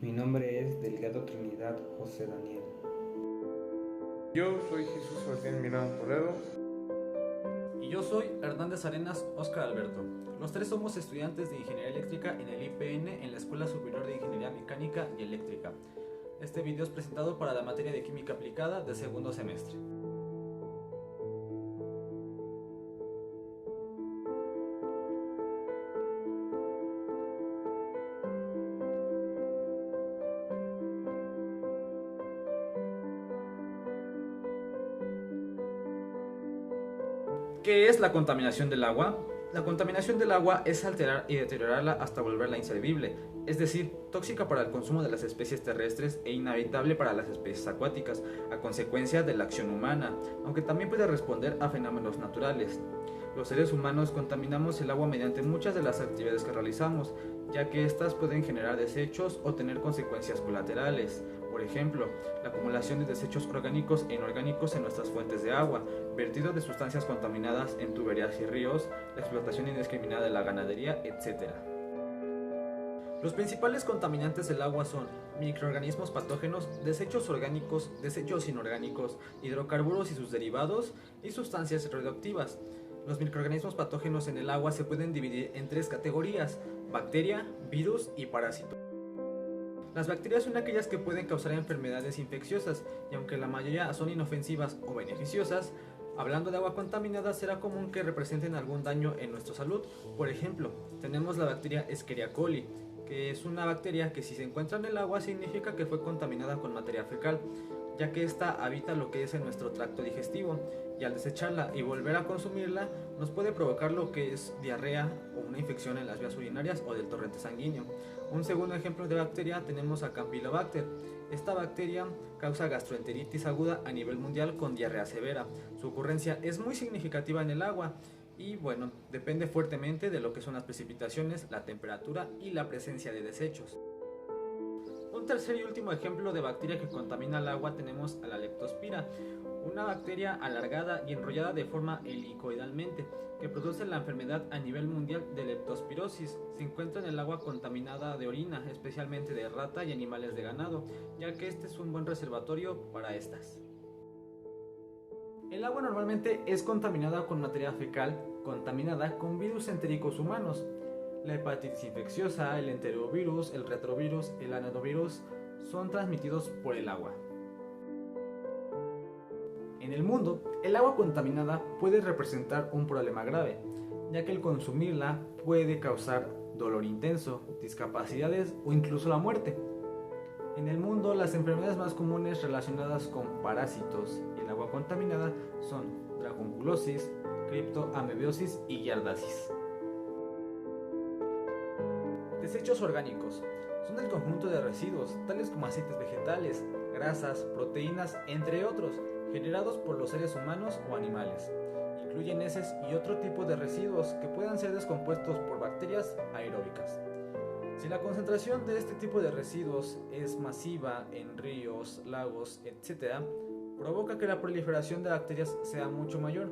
Mi nombre es Delgado Trinidad José Daniel. Yo soy Jesús Sebastián Miranda Toledo. Y yo soy Hernández Arenas Óscar Alberto. Los tres somos estudiantes de Ingeniería Eléctrica en el IPN en la Escuela Superior de Ingeniería Mecánica y Eléctrica. Este video es presentado para la materia de Química Aplicada de segundo semestre. ¿Qué es la contaminación del agua? La contaminación del agua es alterar y deteriorarla hasta volverla inservible, es decir, tóxica para el consumo de las especies terrestres e inhabitable para las especies acuáticas, a consecuencia de la acción humana, aunque también puede responder a fenómenos naturales. Los seres humanos contaminamos el agua mediante muchas de las actividades que realizamos, ya que éstas pueden generar desechos o tener consecuencias colaterales. Por ejemplo, la acumulación de desechos orgánicos e inorgánicos en nuestras fuentes de agua, vertido de sustancias contaminadas en tuberías y ríos, la explotación indiscriminada de la ganadería, etc. Los principales contaminantes del agua son microorganismos patógenos, desechos orgánicos, desechos inorgánicos, hidrocarburos y sus derivados y sustancias radioactivas. Los microorganismos patógenos en el agua se pueden dividir en tres categorías: bacteria, virus y parásito. Las bacterias son aquellas que pueden causar enfermedades infecciosas, y aunque la mayoría son inofensivas o beneficiosas, hablando de agua contaminada será común que representen algún daño en nuestra salud. Por ejemplo, tenemos la bacteria Escherichia coli, que es una bacteria que si se encuentra en el agua significa que fue contaminada con materia fecal, ya que ésta habita lo que es en nuestro tracto digestivo, y al desecharla y volver a consumirla nos puede provocar lo que es diarrea o una infección en las vías urinarias o del torrente sanguíneo. Un segundo ejemplo de bacteria tenemos a Campylobacter. Esta bacteria causa gastroenteritis aguda a nivel mundial con diarrea severa. Su ocurrencia es muy significativa en el agua y bueno, depende fuertemente de lo que son las precipitaciones, la temperatura y la presencia de desechos. Un tercer y último ejemplo de bacteria que contamina el agua tenemos a la Leptospira, una bacteria alargada y enrollada de forma helicoidalmente que produce la enfermedad a nivel mundial de leptospirosis. Se encuentra en el agua contaminada de orina, especialmente de rata y animales de ganado, ya que este es un buen reservatorio para estas. El agua normalmente es contaminada con materia fecal, contaminada con virus entéricos humanos. La hepatitis infecciosa, el enterovirus, el retrovirus, el adenovirus son transmitidos por el agua. En el mundo, el agua contaminada puede representar un problema grave, ya que el consumirla puede causar dolor intenso, discapacidades o incluso la muerte. En el mundo, las enfermedades más comunes relacionadas con parásitos y el agua contaminada son dracunculosis, criptoamebiosis y giardiasis. Desechos orgánicos son el conjunto de residuos, tales como aceites vegetales, grasas, proteínas, entre otros, generados por los seres humanos o animales. Incluyen heces y otro tipo de residuos que puedan ser descompuestos por bacterias aeróbicas. Si la concentración de este tipo de residuos es masiva en ríos, lagos, etc., provoca que la proliferación de bacterias sea mucho mayor.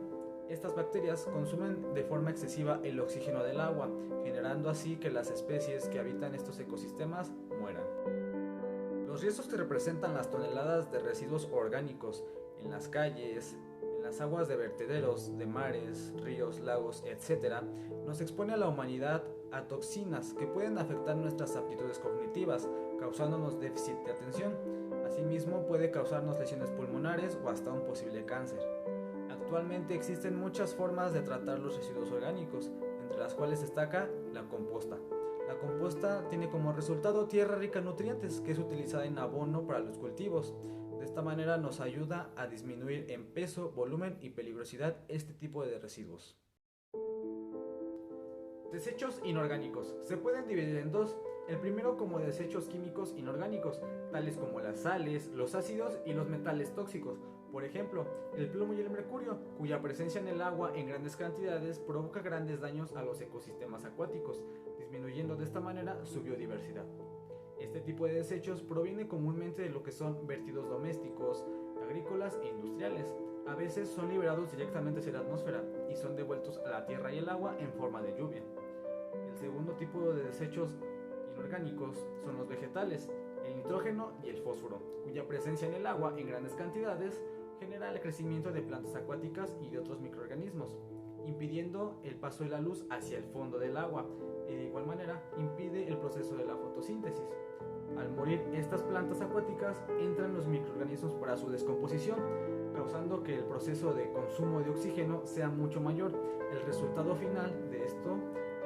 Estas bacterias consumen de forma excesiva el oxígeno del agua, generando así que las especies que habitan estos ecosistemas mueran. Los riesgos que representan las toneladas de residuos orgánicos en las calles, en las aguas de vertederos, de mares, ríos, lagos, etc., nos expone a la humanidad a toxinas que pueden afectar nuestras aptitudes cognitivas, causándonos déficit de atención. Asimismo, puede causarnos lesiones pulmonares o hasta un posible cáncer. Actualmente existen muchas formas de tratar los residuos orgánicos, entre las cuales destaca la composta. La composta tiene como resultado tierra rica en nutrientes que es utilizada en abono para los cultivos. De esta manera nos ayuda a disminuir en peso, volumen y peligrosidad este tipo de residuos. Desechos inorgánicos. Se pueden dividir en dos. El primero como desechos químicos inorgánicos, tales como las sales, los ácidos y los metales tóxicos. Por ejemplo, el plomo y el mercurio, cuya presencia en el agua en grandes cantidades provoca grandes daños a los ecosistemas acuáticos, disminuyendo de esta manera su biodiversidad. Este tipo de desechos proviene comúnmente de lo que son vertidos domésticos, agrícolas e industriales. A veces son liberados directamente hacia la atmósfera y son devueltos a la tierra y el agua en forma de lluvia. El segundo tipo de desechos inorgánicos son los vegetales. nitrógeno y el fósforo, cuya presencia en el agua en grandes cantidades genera el crecimiento de plantas acuáticas y de otros microorganismos, impidiendo el paso de la luz hacia el fondo del agua y de igual manera impide el proceso de la fotosíntesis. Al morir estas plantas acuáticas entran los microorganismos para su descomposición, causando que el proceso de consumo de oxígeno sea mucho mayor. El resultado final de esto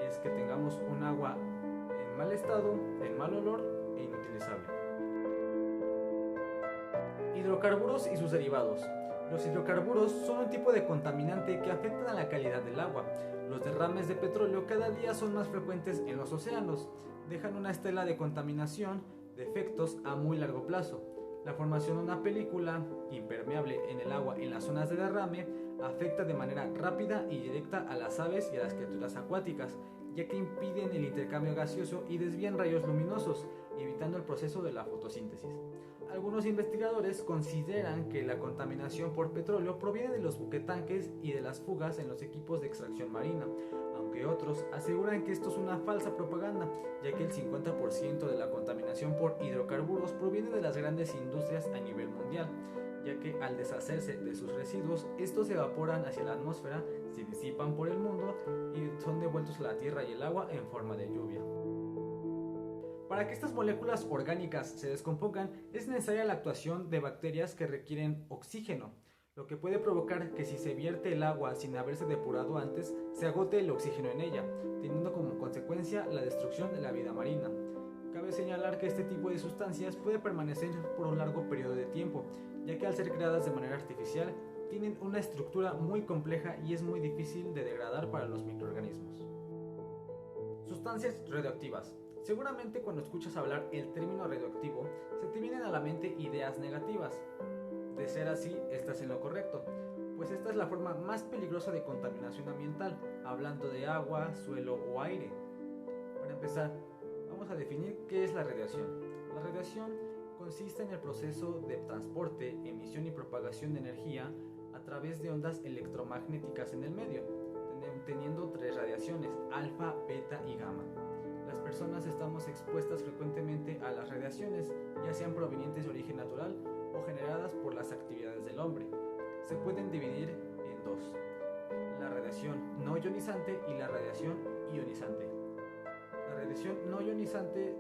es que tengamos un agua en mal estado, en mal olor e inutilizable. Hidrocarburos y sus derivados. Los hidrocarburos son un tipo de contaminante que afectan a la calidad del agua. Los derrames de petróleo cada día son más frecuentes en los océanos. Dejan una estela de contaminación de efectos a muy largo plazo. La formación de una película impermeable en el agua en las zonas de derrame afecta de manera rápida y directa a las aves y a las criaturas acuáticas, ya que impiden el intercambio gaseoso y desvían rayos luminosos, evitando el proceso de la fotosíntesis. Algunos investigadores consideran que la contaminación por petróleo proviene de los buquetanques y de las fugas en los equipos de extracción marina, aunque otros aseguran que esto es una falsa propaganda, ya que el 50% de la contaminación por hidrocarburos proviene de las grandes industrias a nivel mundial, ya que al deshacerse de sus residuos, estos se evaporan hacia la atmósfera, se disipan por el mundo y son devueltos a la tierra y el agua en forma de lluvia. Para que estas moléculas orgánicas se descompongan, es necesaria la actuación de bacterias que requieren oxígeno, lo que puede provocar que si se vierte el agua sin haberse depurado antes, se agote el oxígeno en ella, teniendo como consecuencia la destrucción de la vida marina. Cabe señalar que este tipo de sustancias puede permanecer por un largo periodo de tiempo, ya que al ser creadas de manera artificial, tienen una estructura muy compleja y es muy difícil de degradar para los microorganismos. Sustancias radioactivas. Seguramente cuando escuchas hablar el término radioactivo, se te vienen a la mente ideas negativas. De ser así, estás en lo correcto, pues esta es la forma más peligrosa de contaminación ambiental, hablando de agua, suelo o aire. Para empezar, vamos a definir qué es la radiación. La radiación consiste en el proceso de transporte, emisión y propagación de energía a través de ondas electromagnéticas en el medio, teniendo tres radiaciones, alfa, beta y gamma. Las personas estamos expuestas frecuentemente a las radiaciones, ya sean provenientes de origen natural o generadas por las actividades del hombre. Se pueden dividir en dos: la radiación no ionizante y la radiación ionizante. La radiación no ionizante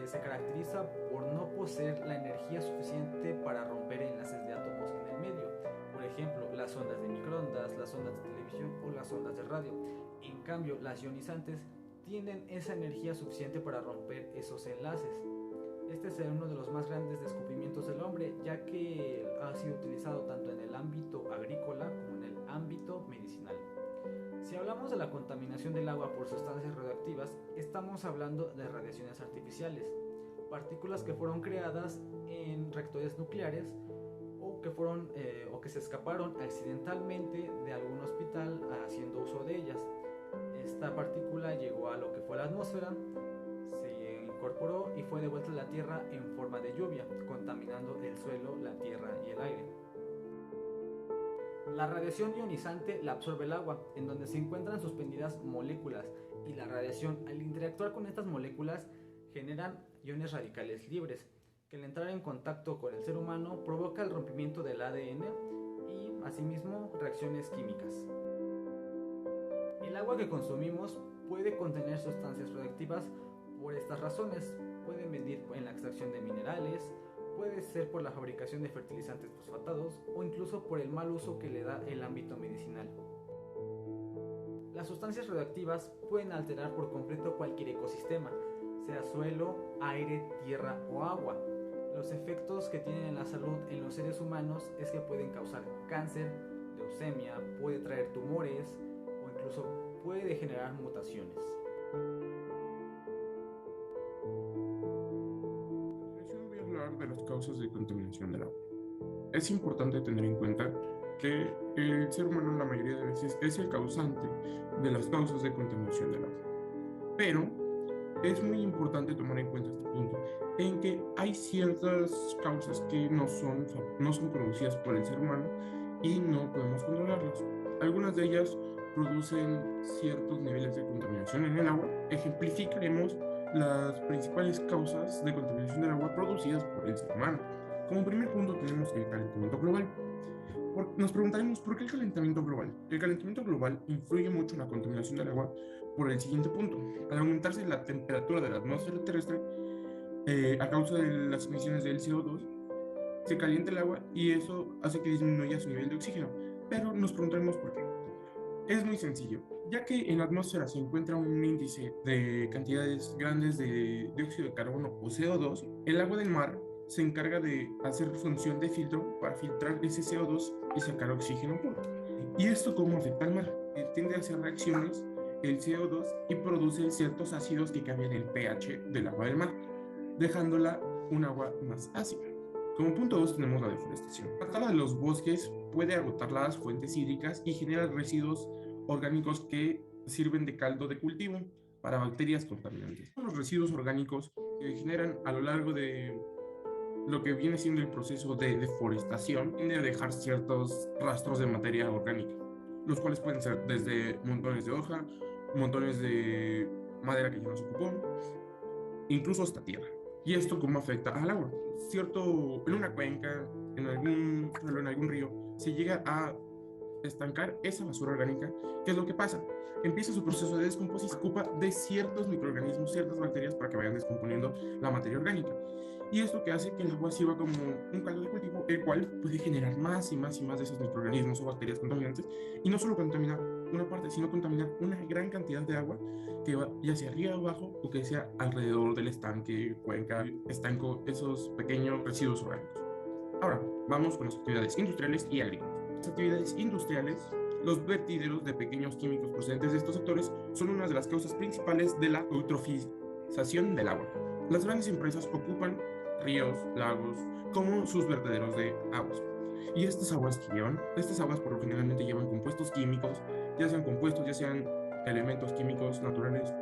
se caracteriza por no poseer la energía suficiente para romper enlaces de átomos en el medio, por ejemplo, las ondas de microondas, las ondas de televisión o las ondas de radio. En cambio, las ionizantes tienen esa energía suficiente para romper esos enlaces. Este es uno de los más grandes descubrimientos del hombre, ya que ha sido utilizado tanto en el ámbito agrícola como en el ámbito medicinal. Si hablamos de la contaminación del agua por sustancias radioactivas, estamos hablando de radiaciones artificiales, partículas que fueron creadas en reactores nucleares o que se escaparon accidentalmente de algún hospital haciendo uso de ellas. Esta partícula llegó a lo que fue la atmósfera, se incorporó y fue devuelta a la Tierra en forma de lluvia, contaminando el suelo, la tierra y el aire. La radiación ionizante la absorbe el agua, en donde se encuentran suspendidas moléculas, y la radiación, al interactuar con estas moléculas, generan iones radicales libres, que al entrar en contacto con el ser humano provoca el rompimiento del ADN y, asimismo, reacciones químicas. El agua que consumimos puede contener sustancias radioactivas por estas razones. Pueden venir en la extracción de minerales, puede ser por la fabricación de fertilizantes fosfatados o incluso por el mal uso que le da el ámbito medicinal. Las sustancias radioactivas pueden alterar por completo cualquier ecosistema, sea suelo, aire, tierra o agua. Los efectos que tienen en la salud en los seres humanos es que pueden causar cáncer, leucemia, puede traer tumores o incluso puede generar mutaciones. Voy a hablar de las causas de contaminación del agua. Es importante tener en cuenta que el ser humano la mayoría de veces es el causante de las causas de contaminación del agua. Pero es muy importante tomar en cuenta este punto, en que hay ciertas causas que no son producidas por el ser humano y no podemos controlarlas. Algunas de ellas producen ciertos niveles de contaminación en el agua. Ejemplificaremos las principales causas de contaminación del agua producidas por el ser humano. Como primer punto tenemos el calentamiento global. Nos preguntaremos por qué el calentamiento global. El calentamiento global influye mucho en la contaminación del agua por el siguiente punto. Al aumentarse la temperatura de la atmósfera terrestre, a causa de las emisiones del CO2, se calienta el agua y eso hace que disminuya su nivel de oxígeno. Pero nos preguntaremos por qué. Es muy sencillo, ya que en la atmósfera se encuentra un índice de cantidades grandes de dióxido de carbono o CO2, el agua del mar se encarga de hacer función de filtro para filtrar ese CO2 y sacar oxígeno puro. ¿Y esto cómo afecta al mar? Tiende a hacer reacciones el CO2 y produce ciertos ácidos que cambian el pH del agua del mar, dejándola un agua más ácida. Como punto 2 tenemos la deforestación. La tala de los bosques puede agotar las fuentes hídricas y genera residuos orgánicos que sirven de caldo de cultivo para bacterias contaminantes. Los residuos orgánicos que generan a lo largo de lo que viene siendo el proceso de deforestación tiende a dejar ciertos rastros de materia orgánica, los cuales pueden ser desde montones de hoja, montones de madera que ya no se ocupó, incluso hasta tierra. ¿Y esto cómo afecta al agua? En una cuenca, en algún río, se llega a estancar esa basura orgánica. ¿Qué es lo que pasa? Empieza su proceso de descomposición, se ocupa de ciertos microorganismos, ciertas bacterias para que vayan descomponiendo la materia orgánica. Y esto que hace que el agua sirva como un caldo de cultivo, el cual puede generar más y más y más de esos microorganismos o bacterias contaminantes, y no solo contaminar una parte, sino contaminar una gran cantidad de agua que va ya sea arriba o abajo o que sea alrededor del estanque, cuenca, estanco, esos pequeños residuos orgánicos. Ahora, vamos con las actividades industriales y agrícolas. Las actividades industriales, los vertideros de pequeños químicos procedentes de estos sectores son una de las causas principales de la eutrofización del agua. Las grandes empresas ocupan ríos, lagos, como sus vertederos de aguas. Y estas aguas por lo generalmente llevan compuestos químicos, ya sean elementos químicos naturales,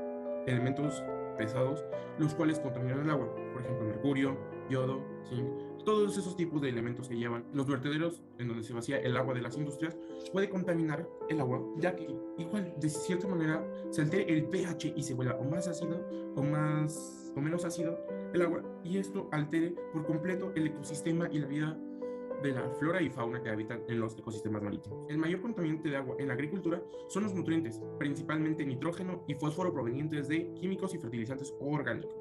elementos pesados, los cuales contaminan el agua, por ejemplo, mercurio, yodo, zinc, todos esos tipos de elementos que llevan los vertederos en donde se vacía el agua de las industrias puede contaminar el agua, ya que igual de cierta manera se altere el pH y se vuelva o más ácido o menos ácido el agua, y esto altere por completo el ecosistema y la vida de la flora y fauna que habitan en los ecosistemas marítimos. El mayor contaminante de agua en la agricultura son los nutrientes, principalmente nitrógeno y fósforo provenientes de químicos y fertilizantes orgánicos,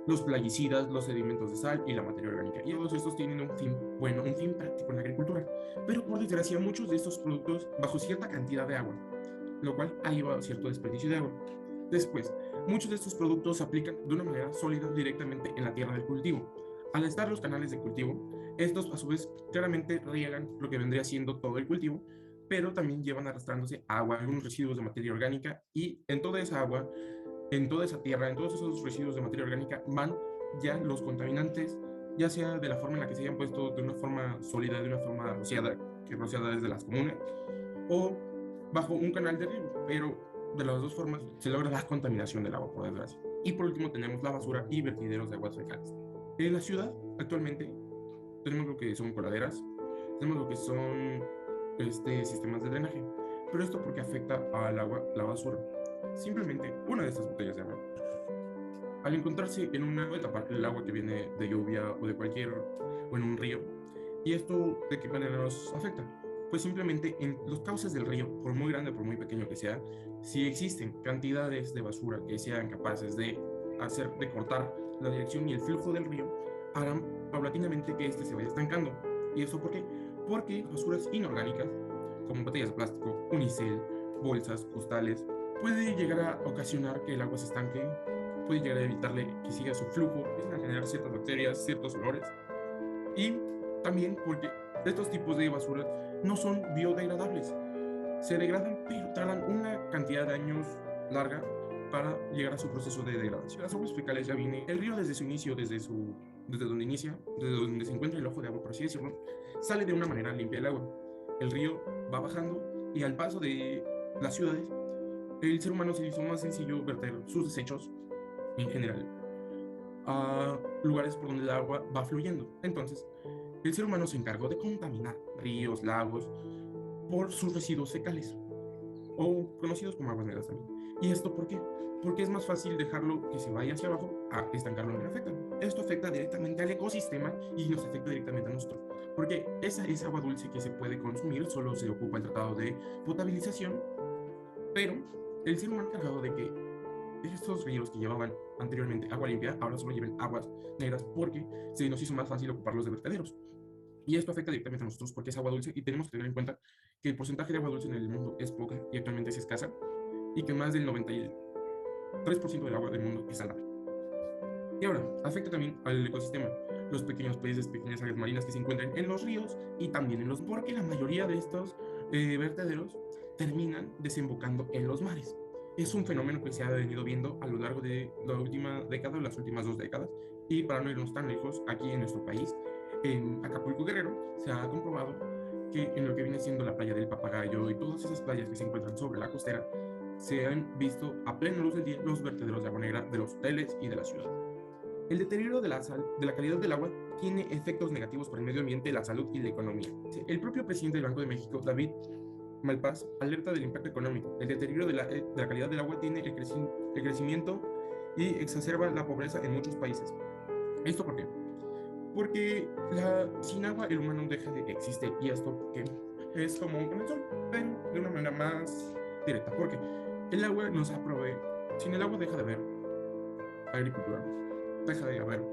los plaguicidas, los sedimentos de sal y la materia orgánica. Y todos estos tienen un fin práctico en la agricultura. Pero por desgracia, muchos de estos productos bajo cierta cantidad de agua, lo cual ha llevado a cierto desperdicio de agua. Después, muchos de estos productos se aplican de una manera sólida directamente en la tierra del cultivo. Al estar los canales de cultivo, estos a su vez claramente riegan lo que vendría siendo todo el cultivo, pero también llevan arrastrándose agua, algunos residuos de materia orgánica, y en toda esa agua, en toda esa tierra, en todos esos residuos de materia orgánica van ya los contaminantes, ya sea de la forma en la que se hayan puesto, de una forma sólida, de una forma rociada, que rociada es de las comunes, o bajo un canal de riego, pero de las dos formas se logra la contaminación del agua, por desgracia. Y por último tenemos la basura y vertideros de aguas fecales. En la ciudad actualmente tenemos lo que son coladeras, tenemos lo que son sistemas de drenaje, pero esto porque afecta al agua, la basura. Simplemente una de estas botellas de agua, al encontrarse en una, puede tapar el agua que viene de lluvia o o en un río. ¿Y esto de qué manera nos afecta? Pues simplemente en los cauces del río, por muy grande o por muy pequeño que sea, si existen cantidades de basura que sean capaces de cortar la dirección y el flujo del río, harán paulatinamente que se vaya estancando. ¿Y eso por qué? Porque basuras inorgánicas, como botellas de plástico, unicel, bolsas, costales, puede llegar a ocasionar que el agua se estanque, puede llegar a evitarle que siga su flujo, empiezan a generar ciertas bacterias, ciertos olores, y también porque estos tipos de basuras no son biodegradables, se degradan, pero tardan una cantidad de años larga para llegar a su proceso de degradación. Las aguas fecales ya viene, el río desde su inicio, desde donde se encuentra el ojo de agua, por así decirlo, sale de una manera limpia el agua. El río va bajando y al paso de las ciudades, el ser humano se le hizo más sencillo verter sus desechos, en general, a lugares por donde el agua va fluyendo. Entonces, el ser humano se encargó de contaminar ríos, lagos, por sus residuos fecales, o conocidos como aguas negras también. ¿Y esto por qué? Porque es más fácil dejarlo que se vaya hacia abajo a estancarlo en el afecta. Esto afecta directamente al ecosistema y nos afecta directamente a nosotros. Porque esa es agua dulce que se puede consumir, solo se ocupa el tratado de potabilización, pero el ser humano encargado de que estos ríos que llevaban anteriormente agua limpia, ahora solo lleven aguas negras porque se nos hizo más fácil ocuparlos de vertederos. Y esto afecta directamente a nosotros porque es agua dulce y tenemos que tener en cuenta que el porcentaje de agua dulce en el mundo es poca y actualmente es escasa y que más del 93% del agua del mundo es salada. Y ahora, afecta también al ecosistema, los pequeños peces, pequeñas algas marinas que se encuentran en los ríos y también en los, porque la mayoría de estos vertederos terminan desembocando en los mares. Es un fenómeno que se ha venido viendo a lo largo de la última década, las últimas 2 décadas, y para no irnos tan lejos, aquí en nuestro país, en Acapulco Guerrero, se ha comprobado que en lo que viene siendo la playa del Papagayo y todas esas playas que se encuentran sobre la costera, se han visto a plena luz del día los vertederos de agua negra de los hoteles y de la ciudad. El deterioro de la calidad del agua tiene efectos negativos para el medio ambiente, la salud y la economía. El propio presidente del Banco de México, David Malpass, alerta del impacto económico. El deterioro de la calidad del agua tiene el crecimiento y exacerba la pobreza en muchos países. ¿Esto por qué? Porque sin agua el humano deja de existir, y esto porque es como con el sol, pero de una manera más directa, porque el agua nos provee. Sin el agua deja de haber agricultura, deja de haber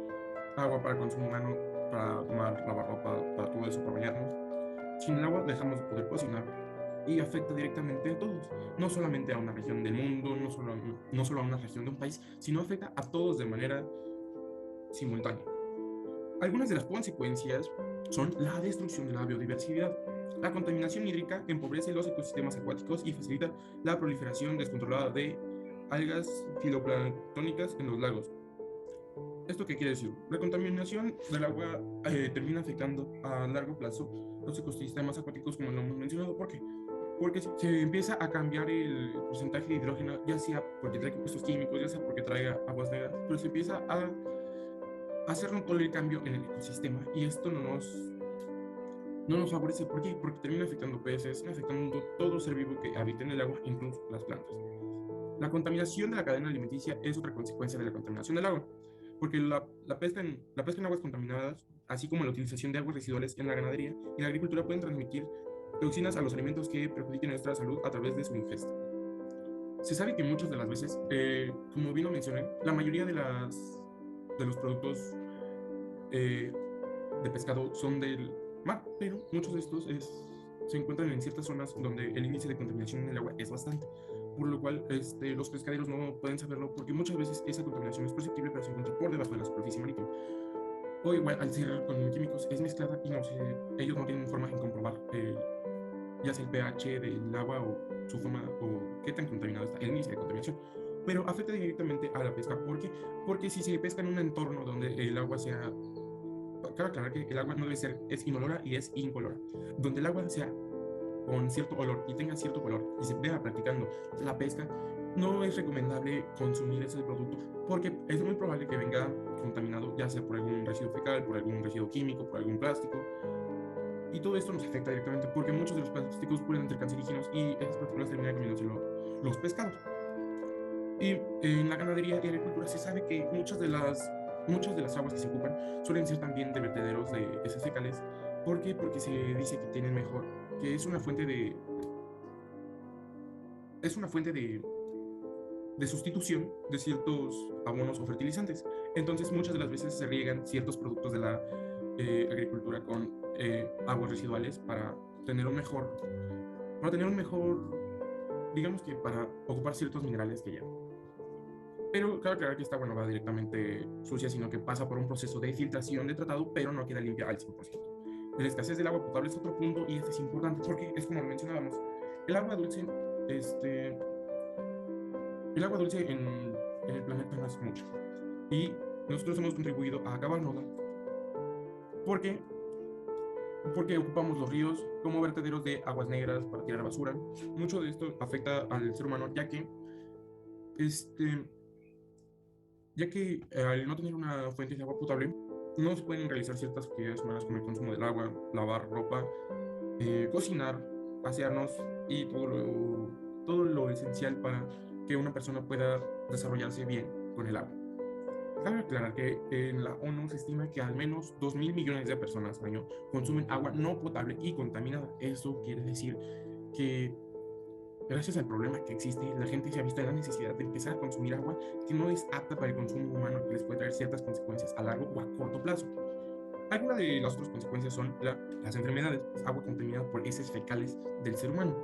agua para el consumo humano, para tomar, lavar ropa, para todo eso, para bañarnos. Sin el agua dejamos de poder cocinar y afecta directamente a todos, no solamente a una región del mundo, no solo a una región de un país, sino afecta a todos de manera simultánea. Algunas de las consecuencias son la destrucción de la biodiversidad. La contaminación hídrica empobrece los ecosistemas acuáticos y facilita la proliferación descontrolada de algas fitoplanctónicas en los lagos. ¿Esto qué quiere decir? La contaminación del agua termina afectando a largo plazo los ecosistemas acuáticos, como lo hemos mencionado. ¿Por qué? Porque se empieza a cambiar el porcentaje de hidrógeno, ya sea porque trae compuestos químicos, ya sea porque traiga aguas negras, pero se empieza a hacer notorio el cambio en el ecosistema, y esto no nos favorece. ¿Por qué? Porque termina afectando peces, afectando todo ser vivo que habita en el agua, incluso las plantas. La contaminación de la cadena alimenticia es otra consecuencia de la contaminación del agua, porque la pesca en aguas contaminadas, así como la utilización de aguas residuales en la ganadería y la agricultura, pueden transmitir toxinas a los alimentos que perjudiquen nuestra salud a través de su ingesta. Se sabe que muchas de las veces, como bien lo mencioné, la mayoría de los productos de pescado son del mar, pero muchos de estos se encuentran en ciertas zonas donde el índice de contaminación en el agua es bastante, por lo cual los pescaderos no pueden saberlo, porque muchas veces esa contaminación es perceptible, pero se encuentra por debajo de la superficie marítima. O igual, al ser con químicos, es mezclada y ellos no tienen forma de comprobar ya sea el pH del agua o su forma o qué tan contaminado está el índice de contaminación. Pero afecta directamente a la pesca. ¿Por qué? Porque si se pesca en un entorno donde el agua sea... Cabe aclarar que el agua no debe ser, es inolora y es incolora. Donde el agua sea con cierto olor y tenga cierto color y se vea practicando la pesca, no es recomendable consumir ese producto, porque es muy probable que venga contaminado, ya sea por algún residuo fecal, por algún residuo químico, por algún plástico. Y todo esto nos afecta directamente porque muchos de los plásticos pueden ser cancerígenos y esas partículas terminan comiéndose los pescados. Y en la ganadería y agricultura se sabe que muchas de las aguas que se ocupan suelen ser también de vertederos de heces fecales. ¿Por qué? Porque se dice que tienen mejor, que es una fuente de sustitución de ciertos abonos o fertilizantes. Entonces muchas de las veces se riegan ciertos productos de la agricultura con aguas residuales para tener un mejor, digamos que para ocupar ciertos minerales que llevan. Pero cabe aclarar que esta agua no va directamente sucia, sino que pasa por un proceso de filtración de tratado, pero no queda limpia al 100%. La escasez del agua potable es otro punto, y este es importante porque es como lo mencionábamos. El agua dulce, en el planeta no es mucho, y nosotros hemos contribuido a acabarnosla. ¿Por qué? Porque ocupamos los ríos como vertederos de aguas negras para tirar basura. Mucho de esto afecta al ser humano, ya que al no tener una fuente de agua potable, no se pueden realizar ciertas actividades humanas como el consumo del agua, lavar ropa, cocinar, pasearnos y todo lo esencial para que una persona pueda desarrollarse bien con el agua. Cabe aclarar que en la ONU se estima que al menos 2.000 millones de personas al año consumen agua no potable y contaminada. Eso quiere decir que gracias al problema que existe, la gente se ha visto en la necesidad de empezar a consumir agua que no es apta para el consumo humano, que les puede traer ciertas consecuencias a largo o a corto plazo. Algunas de las otras consecuencias son las enfermedades, agua contaminada por heces fecales del ser humano.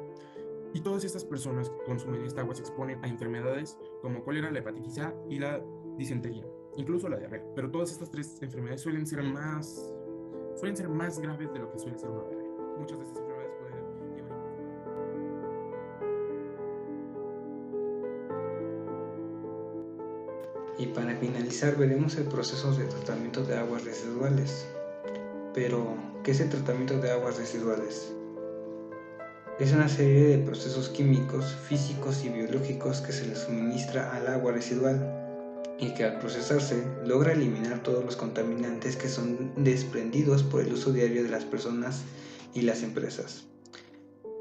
Y todas estas personas que consumen esta agua se exponen a enfermedades como cólera, la hepatitis A y la disentería, incluso la diarrea. Pero todas estas tres enfermedades suelen ser más graves de lo que suele ser una diarrea. Muchas de estas enfermedades pueden llevar. Y para finalizar veremos el proceso de tratamiento de aguas residuales. Pero, ¿qué es el tratamiento de aguas residuales? Es una serie de procesos químicos, físicos y biológicos que se le suministra al agua residual y que al procesarse logra eliminar todos los contaminantes que son desprendidos por el uso diario de las personas y las empresas.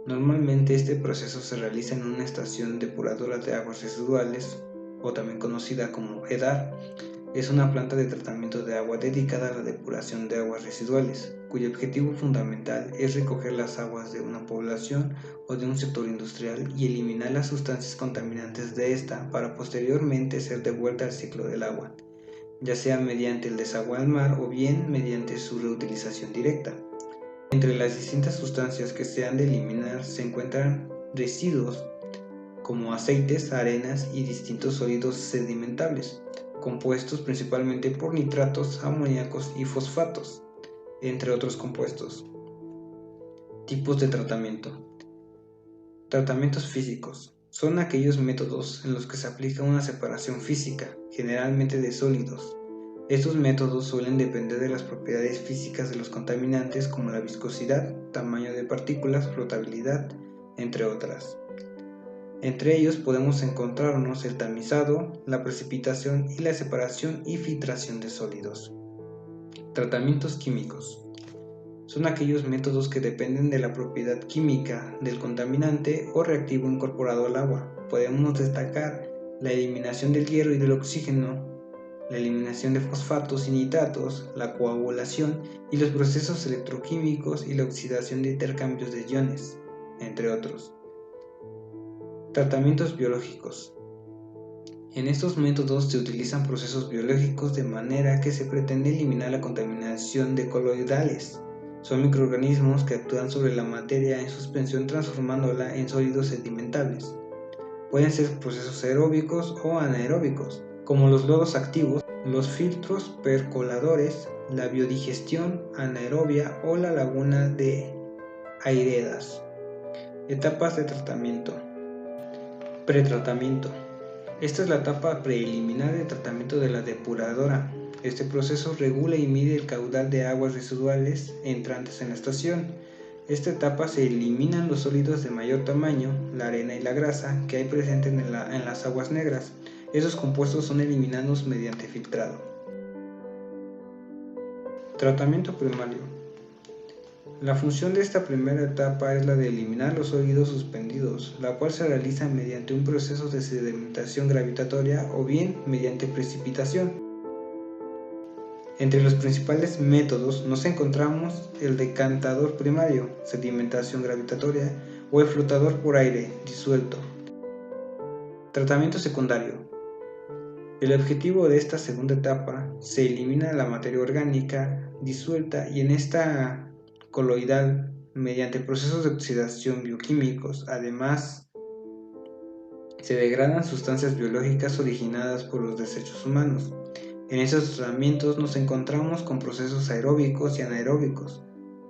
Normalmente este proceso se realiza en una estación depuradora de aguas residuales, o también conocida como EDAR. Es una planta de tratamiento de agua dedicada a la depuración de aguas residuales, cuyo objetivo fundamental es recoger las aguas de una población o de un sector industrial y eliminar las sustancias contaminantes de esta para posteriormente ser devuelta al ciclo del agua, ya sea mediante el desagüe al mar o bien mediante su reutilización directa. Entre las distintas sustancias que se han de eliminar se encuentran residuos como aceites, arenas y distintos sólidos sedimentables, compuestos principalmente por nitratos, amoníacos y fosfatos, entre otros compuestos. Tipos de tratamiento. Tratamientos físicos. Son aquellos métodos en los que se aplica una separación física, generalmente de sólidos. Estos métodos suelen depender de las propiedades físicas de los contaminantes como la viscosidad, tamaño de partículas, flotabilidad, entre otras. Entre ellos podemos encontrarnos el tamizado, la precipitación y la separación y filtración de sólidos. Tratamientos químicos. Son aquellos métodos que dependen de la propiedad química del contaminante o reactivo incorporado al agua. Podemos destacar la eliminación del hierro y del oxígeno, la eliminación de fosfatos y nitratos, la coagulación y los procesos electroquímicos y la oxidación de intercambios de iones, entre otros. Tratamientos biológicos. En estos métodos se utilizan procesos biológicos de manera que se pretende eliminar la contaminación de coloidales. Son microorganismos que actúan sobre la materia en suspensión transformándola en sólidos sedimentables. Pueden ser procesos aeróbicos o anaeróbicos, como los lodos activos, los filtros percoladores, la biodigestión anaerobia o la laguna de Airedas. Etapas de tratamiento. Pretratamiento. Esta es la etapa preliminar de tratamiento de la depuradora. Este proceso regula y mide el caudal de aguas residuales entrantes en la estación. Esta etapa se eliminan los sólidos de mayor tamaño, la arena y la grasa que hay presentes en las aguas negras. Esos compuestos son eliminados mediante filtrado. Tratamiento primario. La función de esta primera etapa es la de eliminar los sólidos suspendidos, la cual se realiza mediante un proceso de sedimentación gravitatoria o bien mediante precipitación. Entre los principales métodos nos encontramos el decantador primario, sedimentación gravitatoria, o el flotador por aire disuelto. Tratamiento secundario. El objetivo de esta segunda etapa se elimina la materia orgánica disuelta y en esta coloidal mediante procesos de oxidación bioquímicos. Además, se degradan sustancias biológicas originadas por los desechos humanos. En estos tratamientos nos encontramos con procesos aeróbicos y anaeróbicos.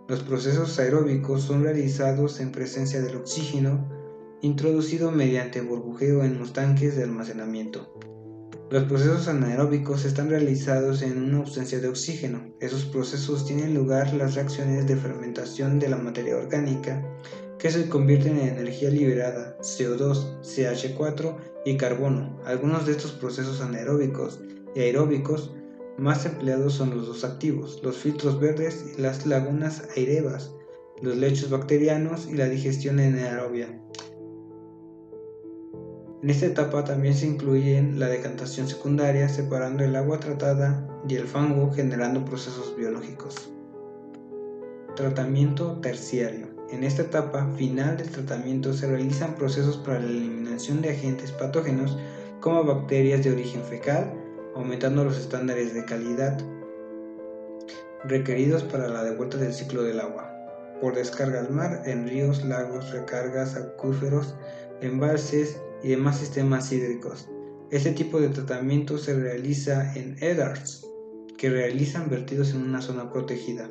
Los procesos aeróbicos son realizados en presencia del oxígeno introducido mediante burbujeo en los tanques de almacenamiento. Los procesos anaeróbicos están realizados en una ausencia de oxígeno. Esos procesos tienen lugar las reacciones de fermentación de la materia orgánica que se convierten en energía liberada, CO2, CH4 y carbono. Algunos de estos procesos anaeróbicos y aeróbicos más empleados son los dos activos, los filtros verdes y las lagunas aereas, los lechos bacterianos y la digestión anaerobia. En esta etapa también se incluye la decantación secundaria, separando el agua tratada y el fango, generando procesos biológicos. Tratamiento terciario. En esta etapa final del tratamiento se realizan procesos para la eliminación de agentes patógenos como bacterias de origen fecal, aumentando los estándares de calidad requeridos para la devuelta del ciclo del agua, por descarga al mar, en ríos, lagos, recargas, acuíferos, embalses y demás sistemas hídricos. Este tipo de tratamiento se realiza en EDARs, que realizan vertidos en una zona protegida.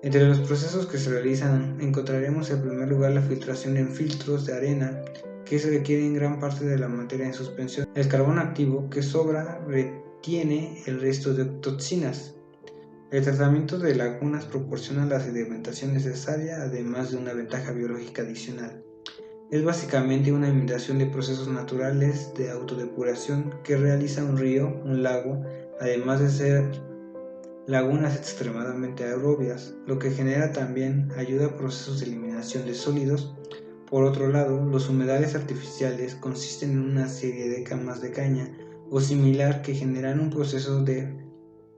Entre los procesos que se realizan encontraremos en primer lugar la filtración en filtros de arena, que se requiere en gran parte de la materia en suspensión. El carbón activo que sobra retiene el resto de toxinas. El tratamiento de lagunas proporciona la sedimentación necesaria, además de una ventaja biológica adicional. Es básicamente una imitación de procesos naturales de autodepuración que realiza un río, un lago, además de ser lagunas extremadamente aerobias, lo que genera también ayuda a procesos de eliminación de sólidos. Por otro lado, los humedales artificiales consisten en una serie de camas de caña o similar que generan un proceso de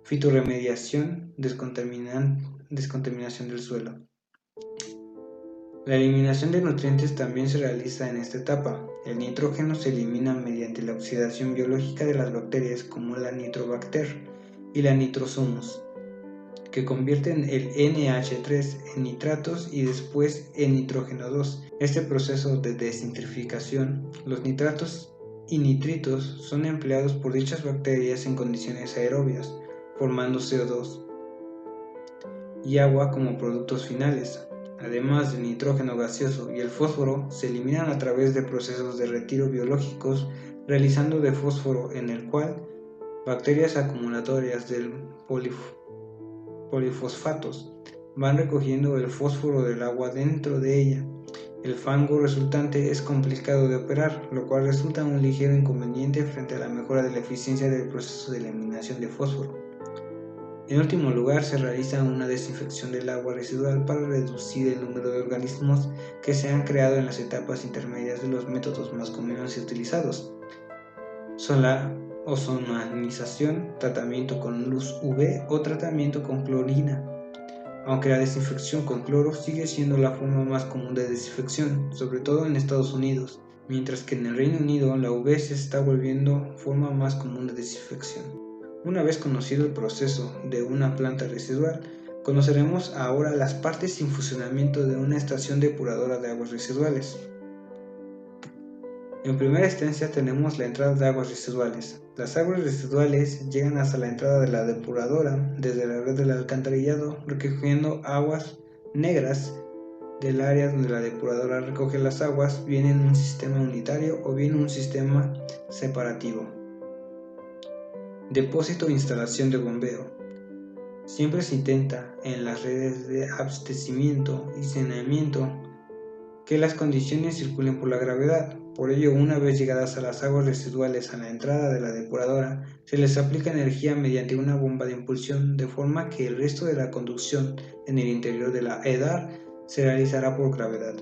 fitorremediación, descontaminación del suelo. La eliminación de nutrientes también se realiza en esta etapa. El nitrógeno se elimina mediante la oxidación biológica de las bacterias como la Nitrobacter y la Nitrosomus, que convierten el NH3 en nitratos y después en nitrógeno 2. Este proceso de desnitrificación, los nitratos y nitritos son empleados por dichas bacterias en condiciones aerobias, formando CO2 y agua como productos finales. Además del nitrógeno gaseoso y el fósforo, se eliminan a través de procesos de retiro biológicos, realizando de fósforo en el cual bacterias acumulatorias del polifosfatos van recogiendo el fósforo del agua dentro de ella. El fango resultante es complicado de operar, lo cual resulta un ligero inconveniente frente a la mejora de la eficiencia del proceso de eliminación de fósforo. En último lugar, se realiza una desinfección del agua residual para reducir el número de organismos que se han creado en las etapas intermedias de los métodos más comunes utilizados. Son la ozonización, tratamiento con luz UV o tratamiento con clorina, aunque la desinfección con cloro sigue siendo la forma más común de desinfección, sobre todo en Estados Unidos, mientras que en el Reino Unido la UV se está volviendo forma más común de desinfección. Una vez conocido el proceso de una planta residual, conoceremos ahora las partes sin funcionamiento de una estación depuradora de aguas residuales. En primera instancia tenemos la entrada de aguas residuales. Las aguas residuales llegan hasta la entrada de la depuradora desde la red del alcantarillado, recogiendo aguas negras del área donde la depuradora recoge las aguas, bien en un sistema unitario o bien un sistema separativo. Depósito e instalación de bombeo. Siempre se intenta en las redes de abastecimiento y saneamiento que las condiciones circulen por la gravedad. Por ello, una vez llegadas a las aguas residuales a la entrada de la depuradora, se les aplica energía mediante una bomba de impulsión, de forma que el resto de la conducción en el interior de la EDAR se realizará por gravedad.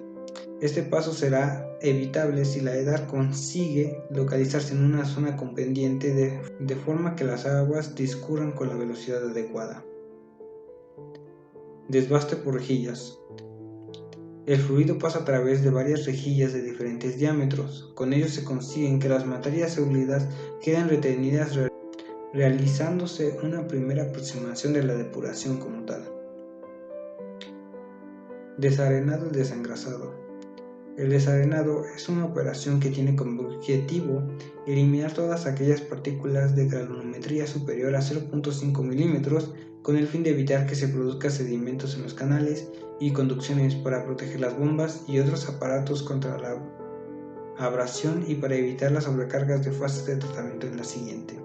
Este paso será evitable si la EDAR consigue localizarse en una zona con pendiente de forma que las aguas discurran con la velocidad adecuada. Desbaste por rejillas. El fluido pasa a través de varias rejillas de diferentes diámetros. Con ello se consiguen que las materias sólidas queden retenidas, realizándose una primera aproximación de la depuración como tal. Desarenado y desengrasado. El desarenado es una operación que tiene como objetivo eliminar todas aquellas partículas de granulometría superior a 0.5 milímetros con el fin de evitar que se produzcan sedimentos en los canales y conducciones, para proteger las bombas y otros aparatos contra la abrasión y para evitar las sobrecargas de fases de tratamiento en la siguiente.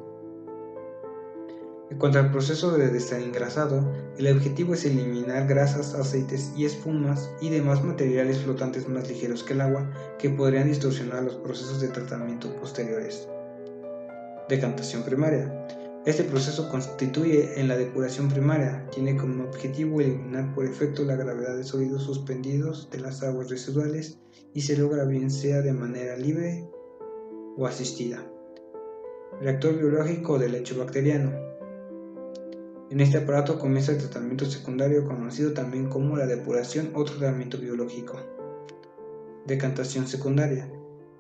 En cuanto al proceso de desengrasado, el objetivo es eliminar grasas, aceites y espumas y demás materiales flotantes más ligeros que el agua que podrían distorsionar los procesos de tratamiento posteriores. Decantación primaria. Este proceso constituye en la depuración primaria, tiene como objetivo eliminar por efecto la gravedad de sólidos suspendidos de las aguas residuales y se logra bien sea de manera libre o asistida, reactor biológico o de lecho bacteriano. En este aparato comienza el tratamiento secundario, conocido también como la depuración o tratamiento biológico. Decantación secundaria.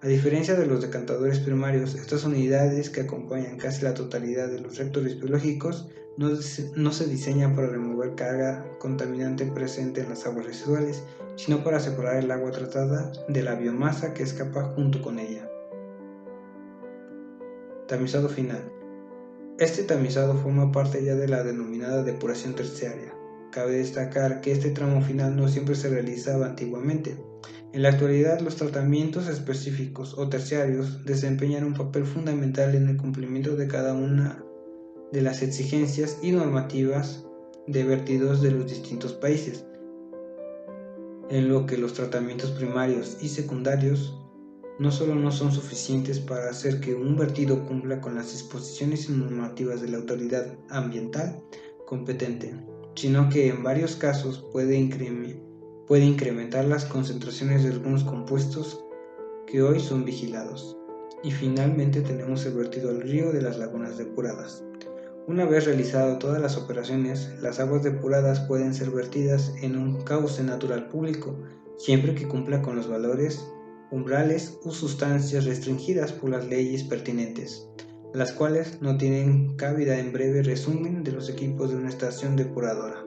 A diferencia de los decantadores primarios, estas unidades, que acompañan casi la totalidad de los reactores biológicos, no se diseñan para remover carga contaminante presente en las aguas residuales, sino para separar el agua tratada de la biomasa que escapa junto con ella. Tamizado final. Este tamizado forma parte ya de la denominada depuración terciaria. Cabe destacar que este tramo final no siempre se realizaba antiguamente. En la actualidad, los tratamientos específicos o terciarios desempeñan un papel fundamental en el cumplimiento de cada una de las exigencias y normativas de vertidos de los distintos países, en lo que los tratamientos primarios y secundarios no solo no son suficientes para hacer que un vertido cumpla con las disposiciones y normativas de la autoridad ambiental competente, sino que en varios casos puede incrementar las concentraciones de algunos compuestos que hoy son vigilados. Y finalmente tenemos el vertido al río de las lagunas depuradas. Una vez realizado todas las operaciones, las aguas depuradas pueden ser vertidas en un cauce natural público, siempre que cumpla con los valores, umbrales o sustancias restringidas por las leyes pertinentes, las cuales no tienen cabida en breve resumen de los equipos de una estación depuradora.